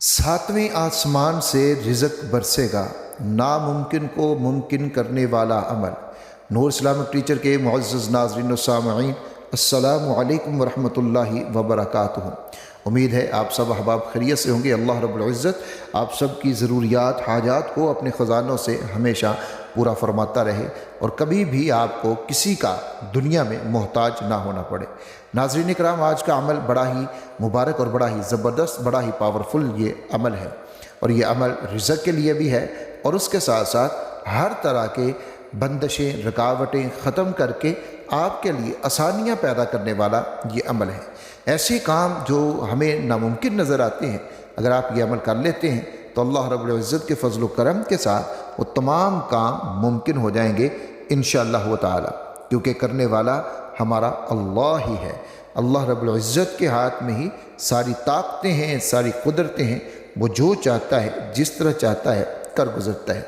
सातवें आसमान से रिज़्क़ बरसेगा, नामुमकिन को मुमकिन करने वाला अमल। नूर इस्लामिक टीचर के मुअज़्ज़ज़ नाज़रीन व सामईन, अस्सलामु अलैकुम व रहमतुल्लाहि व बरकातुहू। उम्मीद है आप सब अहबाब खैरियत से होंगे। अल्लाह रब्बुल इज़्ज़त आप सब की ज़रूरियात हाजात को अपने ख़ज़ानों से हमेशा पूरा फरमाता रहे और कभी भी आपको किसी का दुनिया में मोहताज ना होना पड़े। नाज़रीन इकराम, आज का अमल बड़ा ही मुबारक और बड़ा ही ज़बरदस्त, बड़ा ही पावरफुल ये अमल है और ये अमल रिज़्क़ के लिए भी है और उसके साथ साथ हर तरह के बंदिशें रुकावटें ख़त्म करके आपके लिए आसानियाँ पैदा करने वाला ये अमल है। ऐसे काम जो हमें नामुमकिन नज़र आते हैं, अगर आप ये अमल कर लेते हैं तो अल्लाह रब्बुल इज़्ज़त के फज़ल व करम के साथ वो तमाम काम मुमकिन हो जाएंगे इंशाअल्लाह ताला, क्योंकि करने वाला हमारा अल्लाह ही है। अल्लाह रब्बुल इज़्ज़त के हाथ में ही सारी ताकतें हैं, सारी कुदरतें हैं। वो जो चाहता है, जिस तरह चाहता है कर गुज़रता है।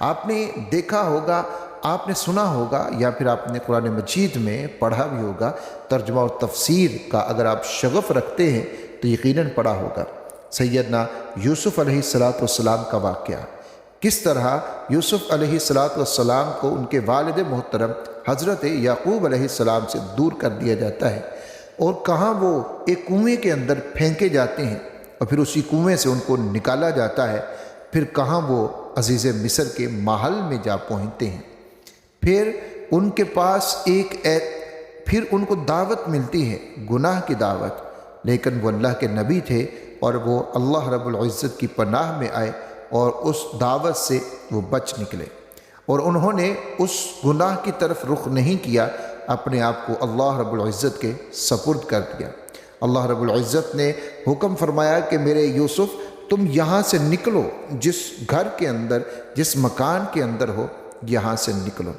आपने देखा होगा, आपने सुना होगा या फिर आपने कुरान मजीद में पढ़ा भी होगा, तर्जुमा और तफसीर का अगर आप शगफ़ रखते हैं तो यकीनन पढ़ा होगा सैयदना यूसुफ़ अलैहिस्सलाम का वाक़या। किस तरह यूसुफ़ अलैहिस्सलाम को उनके वालिद मोहतरम हज़रत याक़ूब अलैहिस्सलाम से दूर कर दिया जाता है और कहाँ वो एक कुएँ के अंदर फेंके जाते हैं और फिर उसी कुएँ से उनको निकाला जाता है। फिर कहाँ वो अज़ीज़ मिस्र के महल में जा पहुँचते हैं। फिर उनके पास फिर उनको दावत मिलती है, गुनाह की दावत, लेकिन वो अल्लाह के नबी थे और वो अल्लाह रब्बुल इज़्ज़त की पनाह में आए और उस दावत से वो बच निकले और उन्होंने उस गुनाह की तरफ रुख नहीं किया, अपने आप को अल्लाह रब्बुल इज़्ज़त के सपुर्द कर दिया। अल्लाह रब्बुल इज़्ज़त ने हुक्म फरमाया कि मेरे यूसुफ़, तुम यहाँ से निकलो, जिस घर के अंदर, जिस मकान के अंदर हो, यहाँ से निकलो।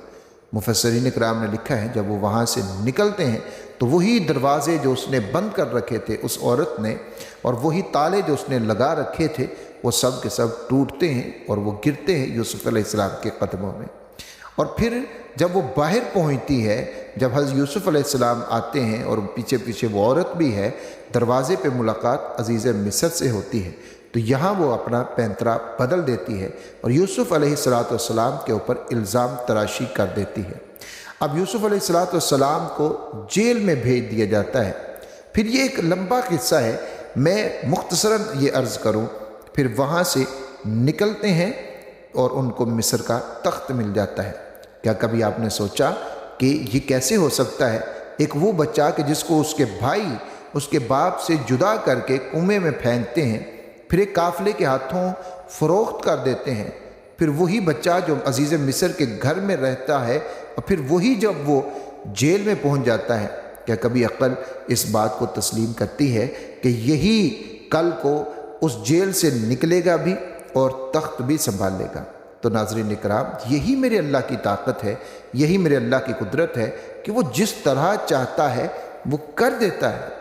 मुफस्सिरीन इकराम ने लिखा है, जब वो वहाँ से निकलते हैं तो वही दरवाज़े जो उसने बंद कर रखे थे उस औरत ने और वही ताले जो उसने लगा रखे थे वो सब के सब टूटते हैं और वो गिरते हैं यूसुफ़ अलैहिस्सलाम के कदमों में। और फिर जब वो बाहर पहुँचती है, जब हज़रत यूसुफ़ अलैहिस्सलाम आते हैं और पीछे पीछे वो औरत भी है, दरवाज़े पे मुलाकात अज़ीज़ मिस्र से होती है, तो यहाँ वो अपना पैंतरा बदल देती है और यूसुफ़ अलैहिस्सलाम के ऊपर इल्ज़ाम तराशी कर देती है। अब यूसुफ़ अलैहिस्सलाम को जेल में भेज दिया जाता है। फिर ये एक लंबा किस्सा है, मैं मुख्तसरन ये अर्ज़ करूँ। फिर वहाँ से निकलते हैं और उनको मिस्र का तख्त मिल जाता है। क्या कभी आपने सोचा कि ये कैसे हो सकता है? एक वो बच्चा कि जिसको उसके भाई उसके बाप से जुदा करके कुएं में फेंकते हैं, फिर एक काफ़िले के हाथों फ़रोख्त कर देते हैं, फिर वही बच्चा जो अज़ीज़ मिस्र के घर में रहता है और फिर वही जब वो जेल में पहुंच जाता है, क्या कभी अक्ल इस बात को तस्लीम करती है कि यही कल को उस जेल से निकलेगा भी और तख्त भी संभाल लेगा? तो नाज़रीन इकराम, यही मेरे अल्लाह की ताकत है, यही मेरे अल्लाह की कुदरत है कि वो जिस तरह चाहता है वो कर देता है,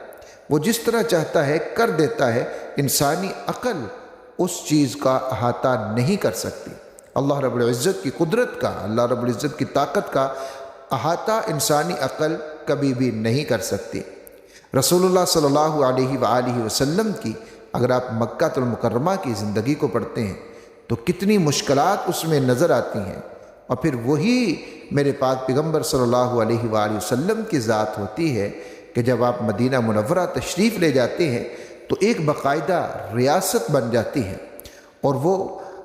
वो जिस तरह चाहता है कर देता है। इंसानी अक़ल उस चीज़ का अहाता नहीं कर सकती। अल्लाह रब्बुल इज़्ज़त की कुदरत का, अल्लाह रब्बुल इज़्ज़त की ताकत का अहाता इंसानी अक़ल कभी भी नहीं कर सकती। रसूलुल्लाह सल्लल्लाहु अलैहि वसल्लम की अगर आप मक्कातुल मुकर्रमा की ज़िंदगी को पढ़ते हैं तो कितनी मुश्किलात उसमें नज़र आती हैं और फिर वही मेरे पाक पैगम्बर सल्लल्लाहु अलैहि वसल्लम की ज़ात होती है कि जब आप मदीना मुनव्वरा तशरीफ़ ले जाते हैं तो एक बाकायदा रियासत बन जाती है और वो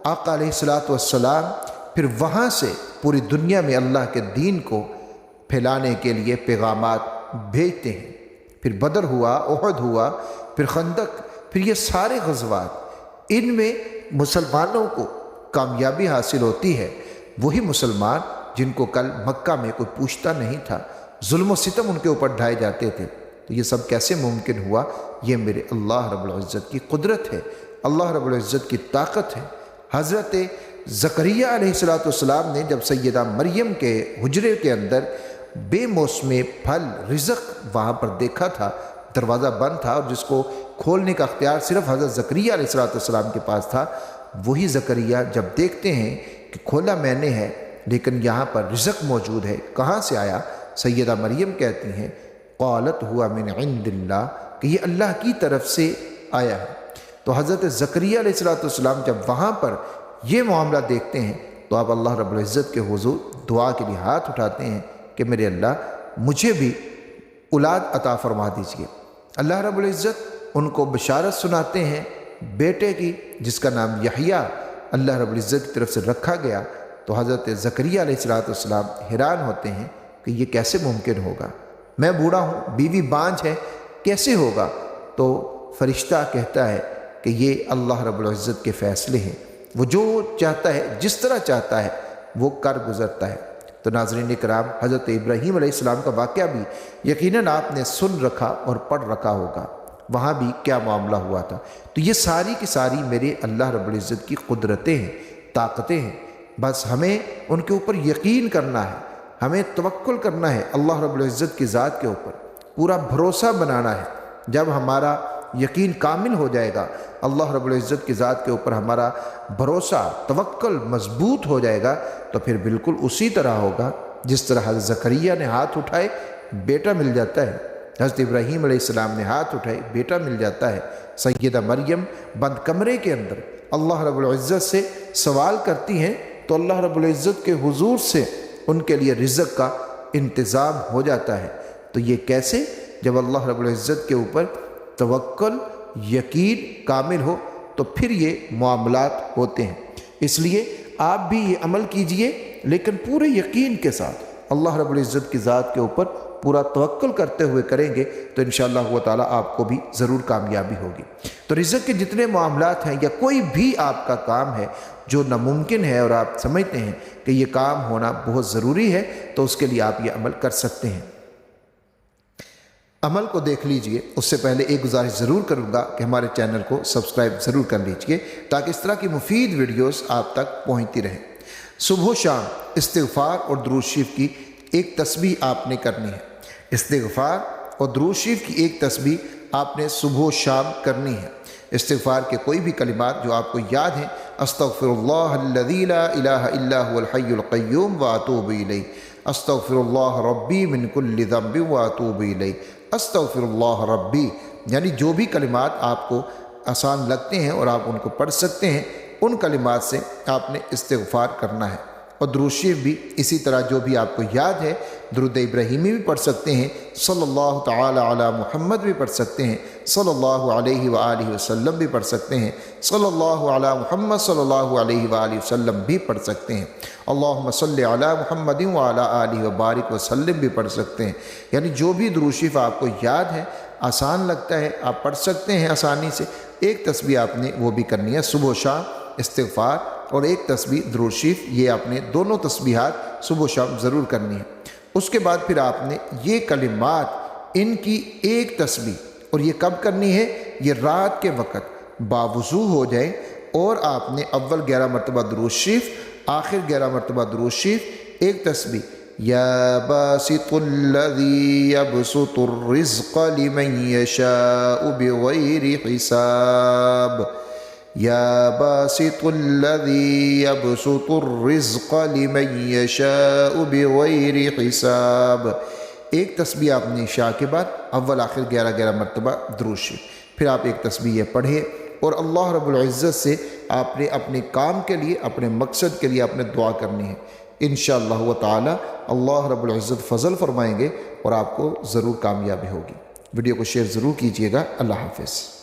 आका अलैहिस्सलातु वस्सलाम फिर वहाँ से पूरी दुनिया में अल्लाह के दीन को फैलाने के लिए पैगामात भेजते हैं। फिर बदर हुआ, उहद हुआ, फिर खंदक, फिर ये सारे ग़ज़वात, इनमें मुसलमानों को कामयाबी हासिल होती है। वही मुसलमान जिनको कल मक्का में कोई पूछता नहीं था, जुल्म व सितम उनके ऊपर ढाए जाते थे। तो ये सब कैसे मुमकिन हुआ? ये मेरे अल्लाह रब्बुल इज़्ज़त की कुदरत है, अल्लाह रब्बुल इज़्ज़त की ताकत है। हज़रत ज़करिया अलैहिस्सलाम ने जब सैयदा मरियम के हुजरे के अंदर बेमौसमे फल रिज़्क़ वहाँ पर देखा था, दरवाज़ा बंद था और जिसको खोलने का अख्तियार सिर्फ हज़रत ज़करिया अलैहिस्सलाम के पास था, वही ज़करिया जब देखते हैं कि खोला मैंने है लेकिन यहाँ पर रिज़्क़ मौजूद है, कहाँ से आया? सैयदा मरियम कहती हैं क़ालत हुआ मिन इंदिल्लाह, कि ये अल्लाह की तरफ से आया है। تو حضرت زکریا علیہ السلام جب وہاں پر یہ معاملہ دیکھتے ہیں تو آپ اللہ رب العزت کے حضور دعا کے لیے ہاتھ اٹھاتے ہیں کہ میرے اللہ مجھے بھی اولاد عطا فرما دیجیے۔ اللہ رب العزت ان کو بشارت سناتے ہیں بیٹے کی، جس کا نام یحییٰ اللہ رب العزت کی طرف سے رکھا گیا۔ تو حضرت زکریا علیہ السلام حیران ہوتے ہیں کہ یہ کیسے ممکن ہوگا، میں بوڑھا ہوں، بیوی بانجھ ہے، کیسے ہوگا؟ تو فرشتہ کہتا ہے کہ یہ اللہ رب العزت کے فیصلے ہیں، وہ جو چاہتا ہے جس طرح چاہتا ہے وہ کر گزرتا ہے۔ تو ناظرین کرام، حضرت ابراہیم علیہ السلام کا واقعہ بھی یقیناً آپ نے سن رکھا اور پڑھ رکھا ہوگا، وہاں بھی کیا معاملہ ہوا تھا۔ تو یہ ساری کی ساری میرے اللہ رب العزت کی قدرتیں ہیں، طاقتیں ہیں، بس ہمیں ان کے اوپر یقین کرنا ہے، ہمیں توکل کرنا ہے اللہ رب العزت کی ذات کے اوپر، پورا بھروسہ بنانا ہے۔ جب ہمارا یقین کامل ہو جائے گا اللہ رب العزت کی ذات کے اوپر، ہمارا بھروسہ توکل مضبوط ہو جائے گا، تو پھر بالکل اسی طرح ہوگا جس طرح حضرت زکریا نے ہاتھ اٹھائے بیٹا مل جاتا ہے، حضرت ابراہیم علیہ السلام نے ہاتھ اٹھائے بیٹا مل جاتا ہے۔ سیدہ مریم بند کمرے کے اندر اللہ رب العزت سے سوال کرتی ہیں تو اللہ رب العزت کے حضور سے ان کے لیے رزق کا انتظام ہو جاتا ہے۔ تو یہ کیسے؟ جب اللہ رب العزت کے اوپر توکل یقین کامل ہو تو پھر یہ معاملات ہوتے ہیں۔ اس لیے آپ بھی یہ عمل کیجئے، لیکن پورے یقین کے ساتھ اللہ رب العزت کی ذات کے اوپر پورا توکل کرتے ہوئے کریں گے تو انشاءاللہ تعالیٰ آپ کو بھی ضرور کامیابی ہوگی۔ تو رزق کے جتنے معاملات ہیں یا کوئی بھی آپ کا کام ہے جو ناممکن ہے اور آپ سمجھتے ہیں کہ یہ کام ہونا بہت ضروری ہے، تو اس کے لیے آپ یہ عمل کر سکتے ہیں۔ عمل کو دیکھ لیجئے، اس سے پہلے ایک گزارش ضرور کروں گا کہ ہمارے چینل کو سبسکرائب ضرور کر لیجئے تاکہ اس طرح کی مفید ویڈیوز آپ تک پہنچتی رہیں۔ صبح و شام استغفار اور درود شریف کی ایک تسبیح آپ نے کرنی ہے۔ استغفار اور درود شریف کی ایک تسبیح آپ نے صبح و شام کرنی ہے۔ استغفار کے کوئی بھی کلمات جو آپ کو یاد ہیں، استغفر اللہ الذی لا الہ الا هو الحی القیوم واتوب الیہ، استغفر اللہ ربی من کل ذنب واتوب الیہ، استغفر اللہ ربی، یعنی جو بھی کلمات آپ کو آسان لگتے ہیں اور آپ ان کو پڑھ سکتے ہیں، ان کلمات سے آپ نے استغفار کرنا ہے۔ اور درود شریف بھی اسی طرح جو بھی آپ کو یاد ہے، درود ابراہیمی بھی پڑھ سکتے ہیں، صلی اللہ تعالی علی محمد بھی پڑھ سکتے ہیں، صلی اللہ علیہ وآلہ وسلم بھی پڑھ سکتے ہیں، صلی اللہ علی محمد صلی اللہ علیہ وآلہ وسلم بھی پڑھ سکتے ہیں، اللہم صلی علی محمد وعلی آلہ وبارک وسلم بھی پڑھ سکتے ہیں۔ یعنی جو بھی درود شریف آپ کو یاد ہے، آسان لگتا ہے، آپ پڑھ سکتے ہیں آسانی سے، ایک تسبیح آپ نے وہ بھی کرنی ہے۔ صبح و شام استغفار اور ایک تسبیح درود شریف، یہ آپ نے دونوں تسبیحات صبح و شام ضرور کرنی ہے۔ اس کے بعد پھر آپ نے یہ کلمات، ان کی ایک تسبیح، اور یہ کب کرنی ہے؟ یہ رات کے وقت باوضو ہو جائے اور آپ نے اول 11 مرتبہ درود شریف، آخر 11 مرتبہ درود شریف، ایک تسبیح یا باسط الذی یبسط الرزق لمن یشاء بغیر حساب، یا باسط الذی یبسط الرزق لمن یشاء بغیر حساب، ایک تسبیح آپ نے عشاء کے بعد اول آخر 11 مرتبہ درود شریف، پھر آپ ایک تسبیح یہ پڑھیں اور اللہ رب العزت سے آپ نے اپنے کام کے لیے، اپنے مقصد کے لیے آپ نے دعا کرنی ہے۔ انشاءاللہ تعالی اللہ رب العزت فضل فرمائیں گے اور آپ کو ضرور کامیابی ہوگی۔ ویڈیو کو شیئر ضرور کیجیے گا۔ اللہ حافظ۔